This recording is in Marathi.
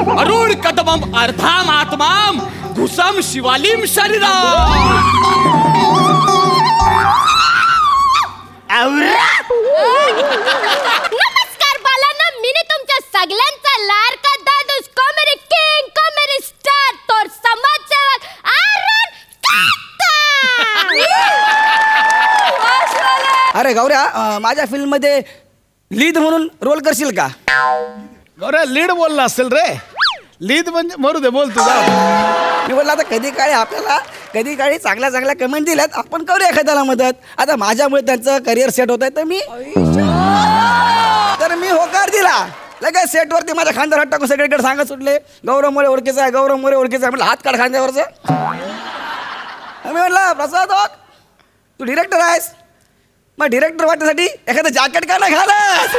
अरुण कदमम अर्धाम आत्माम घुसम शिवालिम शरीरा. नमस्कार बालांनो, मी तुमच्या सगळ्यांचा लाडका दादूस कॉमेडी किंग कॉमेडी स्टार तोर समाजसेवक अरुण काका. अरे गौऱ्या, माझ्या फिल्म मध्ये लीड म्हणून रोल करशील का? गौऱ्या लीड बोलला असेल रे. लीड म्हणजे मरू दे, बोल तुझा. मी बोलला आता कधी काळी चांगल्या चांगल्या कमेंट दिल्यात, आपण करूया एखाद्याला मदत. आता माझ्यामुळे त्यांचं करिअर सेट होत आहे तर मी होकार दिला. लगेच सेटवरती माझ्या खांद्यावर हात टाकून सगळीकडे सांगत सुटले, गौरव मोरे ओळखीचा आहे, गौरव मोरे ओळखीचा आहे. म्हटलं हात काढ खांद्यावरचं. मी म्हटलं प्रसाद ओक, तू डिरेक्टर आहेस, मग डिरेक्टर वाटण्यासाठी एखादं जॅकेट का नाही घालत?